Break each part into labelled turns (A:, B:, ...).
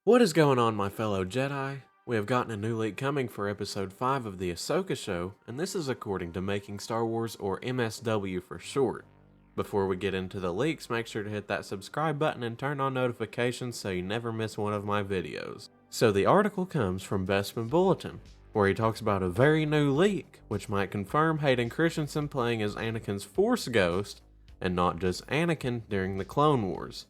A: What is going on, my fellow Jedi? We have gotten a new leak coming for episode 5 of the AHSOKA show, and this is according to Making Star Wars, or MSW for short. Before we get into the leaks, make sure to hit that subscribe button and turn on notifications so you never miss one of my videos. So the article comes from Bespin Bulletin, where he talks about a very new leak, which might confirm Hayden Christensen playing as Anakin's Force Ghost, and not just Anakin during the Clone Wars.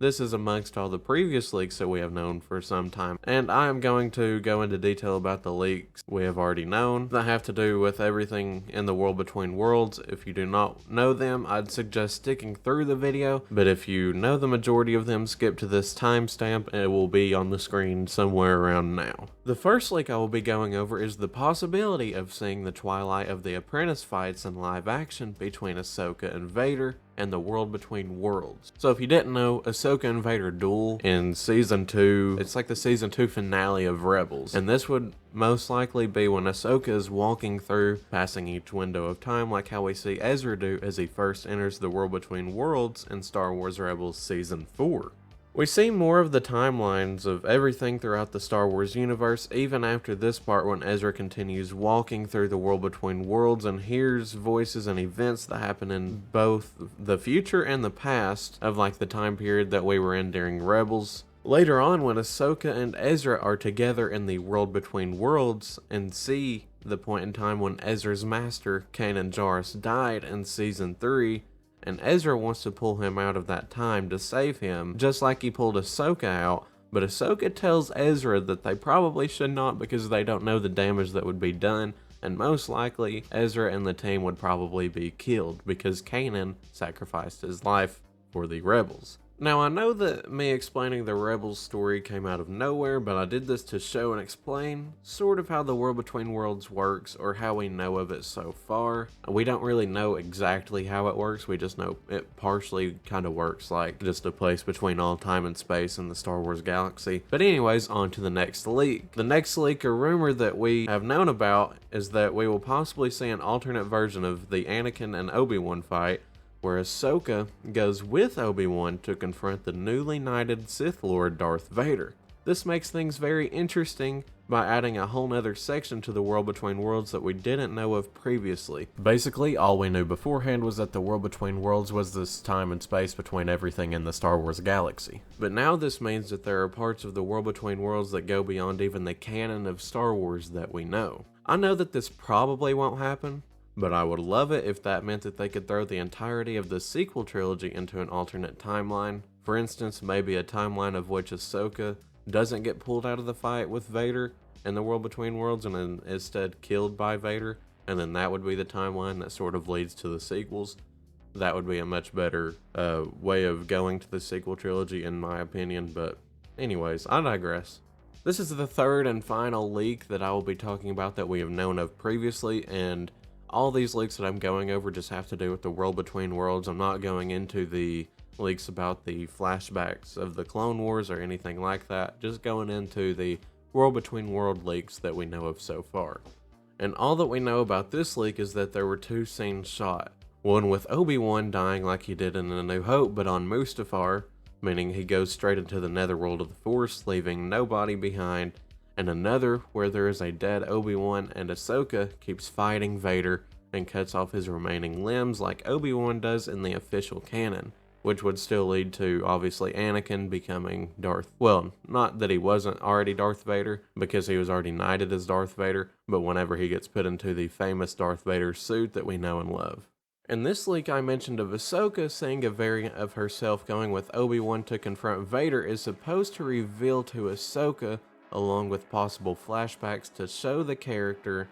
A: This is amongst all the previous leaks that we have known for some time, and I am going to go into detail about the leaks we have already known that have to do with everything in the world between worlds. If you do not know them, I'd suggest sticking through the video, but if you know the majority of them, skip to this timestamp and it will be on the screen somewhere around now. The first leak I will be going over is the possibility of seeing the Twilight of the Apprentice fights in live action between Ahsoka and Vader and the world between worlds. So if you didn't know, Ahsoka and Vader duel in season 2. It's like the season 2 finale of Rebels, and this would most likely be when Ahsoka is walking through, passing each window of time like how we see Ezra do as he first enters the world between worlds in Star Wars Rebels season 4. We see more of the timelines of everything throughout the Star Wars universe, even after this part when Ezra continues walking through the world between worlds and hears voices and events that happen in both the future and the past of like the time period that we were in during Rebels. Later on, when Ahsoka and Ezra are together in the world between worlds and see the point in time when Ezra's master, Kanan Jarrus, died in season 3, and Ezra wants to pull him out of that time to save him, just like he pulled Ahsoka out, but Ahsoka tells Ezra that they probably should not because they don't know the damage that would be done, and most likely Ezra and the team would probably be killed because Kanan sacrificed his life for the rebels. Now, I know that me explaining the Rebels story came out of nowhere, but I did this to show and explain sort of how the world between worlds works, or how we know of it so far. We don't really know exactly how it works, we just know it partially kind of works like just a place between all time and space in the Star Wars galaxy. But anyways, on to the next leak. The next leak or rumor that we have known about is that we will possibly see an alternate version of the Anakin and Obi-Wan fight, where Ahsoka goes with Obi-Wan to confront the newly knighted Sith Lord Darth Vader. This makes things very interesting by adding a whole nother section to the world between worlds that we didn't know of previously. Basically, all we knew beforehand was that the world between worlds was this time and space between everything in the Star Wars galaxy. But now this means that there are parts of the world between worlds that go beyond even the canon of Star Wars that we know. I know that this probably won't happen, but I would love it if that meant that they could throw the entirety of the sequel trilogy into an alternate timeline. For instance, maybe a timeline of which Ahsoka doesn't get pulled out of the fight with Vader in the world between worlds and then instead killed by Vader, and then that would be the timeline that sort of leads to the sequels. That would be a much better way of going to the sequel trilogy in my opinion, but anyways, I digress. This is the third and final leak that I will be talking about that we have known of previously, and all these leaks that I'm going over just have to do with the world between worlds. I'm not going into the leaks about the flashbacks of the Clone Wars or anything like that, just going into the world between world leaks that we know of so far. And all that we know about this leak is that there were two scenes shot. One with Obi-Wan dying like he did in A New Hope, but on Mustafar, meaning he goes straight into the netherworld of the Force, leaving nobody behind, and another where there is a dead Obi-Wan and Ahsoka keeps fighting Vader and cuts off his remaining limbs like Obi-Wan does in the official canon, which would still lead to, obviously, Anakin becoming well, not that he wasn't already Darth Vader, because he was already knighted as Darth Vader, but whenever he gets put into the famous Darth Vader suit that we know and love. In this leak I mentioned of Ahsoka seeing a variant of herself going with Obi-Wan to confront Vader is supposed to reveal to Ahsoka, along with possible flashbacks, to show the character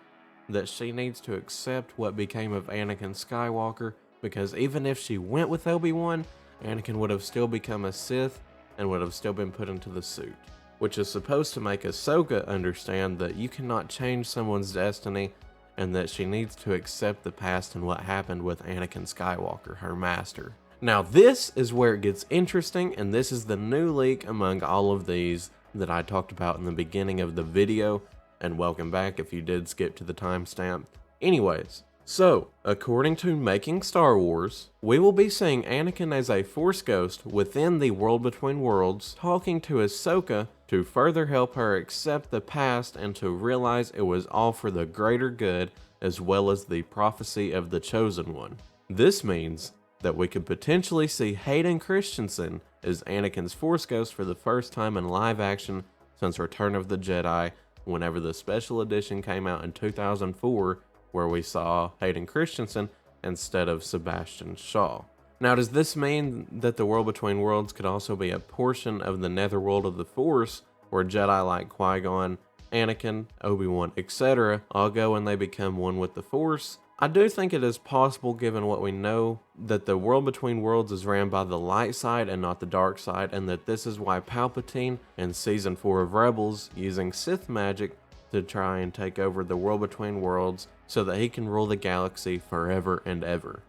A: that she needs to accept what became of Anakin Skywalker, because even if she went with Obi-Wan, Anakin would have still become a Sith and would have still been put into the suit, which is supposed to make Ahsoka understand that you cannot change someone's destiny and that she needs to accept the past and what happened with Anakin Skywalker, her master. Now this is where it gets interesting, and this is the new leak among all of these that I talked about in the beginning of the video, and welcome back if you did skip to the timestamp. Anyways, so according to Making Star Wars, we will be seeing Anakin as a Force Ghost within the World Between Worlds talking to Ahsoka to further help her accept the past and to realize it was all for the greater good as well as the prophecy of the Chosen One. This means that we could potentially see Hayden Christensen as Anakin's Force Ghost for the first time in live action since Return of the Jedi, whenever the special edition came out in 2004, where we saw Hayden Christensen instead of Sebastian Shaw. Now, does this mean that the World Between Worlds could also be a portion of the Netherworld of the Force, where Jedi like Qui-Gon, Anakin, Obi-Wan, etc. all go and they become one with the Force? I do think it is possible, given what we know, that the World Between Worlds is ran by the light side and not the dark side, and that this is why Palpatine in Season 4 of Rebels using Sith magic to try and take over the World Between Worlds so that he can rule the galaxy forever and ever.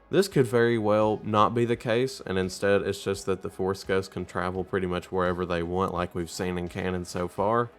A: This could very well not be the case, and instead it's just that the Force Ghosts can travel pretty much wherever they want, like we've seen in canon so far.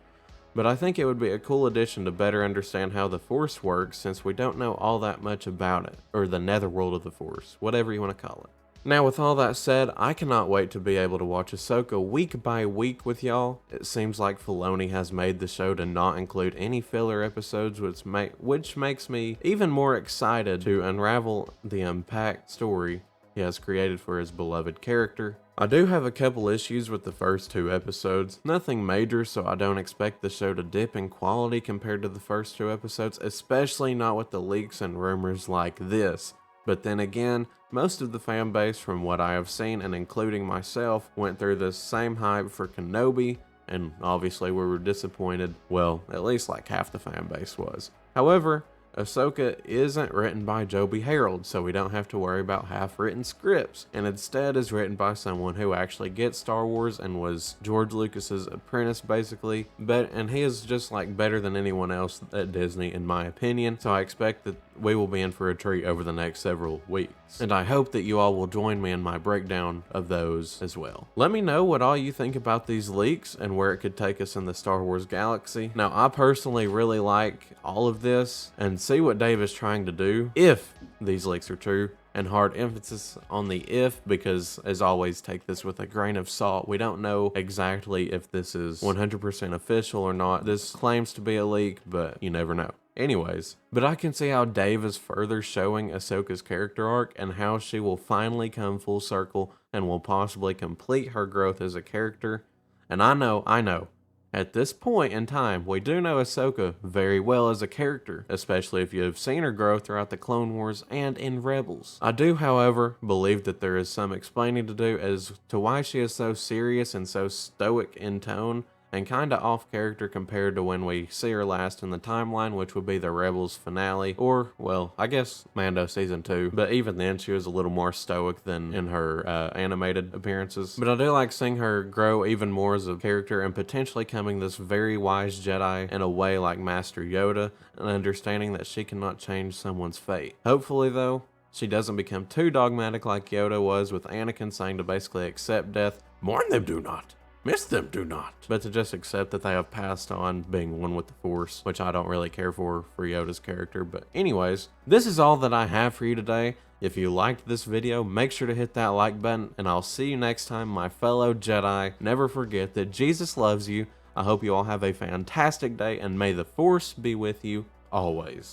A: But I think it would be a cool addition to better understand how the Force works, since we don't know all that much about it, or the Netherworld of the Force, whatever you want to call it. Now, with all that said, I cannot wait to be able to watch Ahsoka week by week with y'all. It seems like Filoni has made the show to not include any filler episodes, which makes me even more excited to unravel the unpacked story he has created for his beloved character. I do have a couple issues with the first 2 episodes. Nothing major, so I don't expect the show to dip in quality compared to the first 2 episodes, especially not with the leaks and rumors like this. But then again, most of the fan base, from what I have seen and including myself, went through this same hype for Kenobi, and obviously we were disappointed. Well, at least like half the fan base was. However, Ahsoka isn't written by Joby Harold, so we don't have to worry about half-written scripts, and instead is written by someone who actually gets Star Wars and was George Lucas's apprentice basically, and he is just like better than anyone else at Disney in my opinion, so I expect that we will be in for a treat over the next several weeks. And I hope that you all will join me in my breakdown of those as well. Let me know what all you think about these leaks and where it could take us in the Star Wars galaxy. Now, I personally really like all of this, and see what Dave is trying to do, if these leaks are true, and hard emphasis on the if, because as always, take this with a grain of salt. We don't know exactly if this is 100% official or not. This claims to be a leak, but you never know. Anyways, but I can see how Dave is further showing Ahsoka's character arc and how she will finally come full circle and will possibly complete her growth as a character. And I know, at this point in time, we do know Ahsoka very well as a character, especially if you have seen her grow throughout the Clone Wars and in Rebels. I do, however, believe that there is some explaining to do as to why she is so serious and so stoic in tone, and kinda off character compared to when we see her last in the timeline, which would be the Rebels finale, or, well, I guess Mando Season 2, but even then she was a little more stoic than in her animated appearances. But I do like seeing her grow even more as a character and potentially becoming this very wise Jedi in a way like Master Yoda, and understanding that she cannot change someone's fate. Hopefully though, she doesn't become too dogmatic like Yoda was with Anakin, saying to basically accept death. Mourn them do not. Miss them do not. But to just accept that they have passed on, being one with the Force, which I don't really care for Yoda's character. But anyways, this is all that I have for you today. If you liked this video, make sure to hit that like button, and I'll see you next time, my fellow Jedi. Never forget that Jesus loves you. I hope you all have a fantastic day, and may the Force be with you always.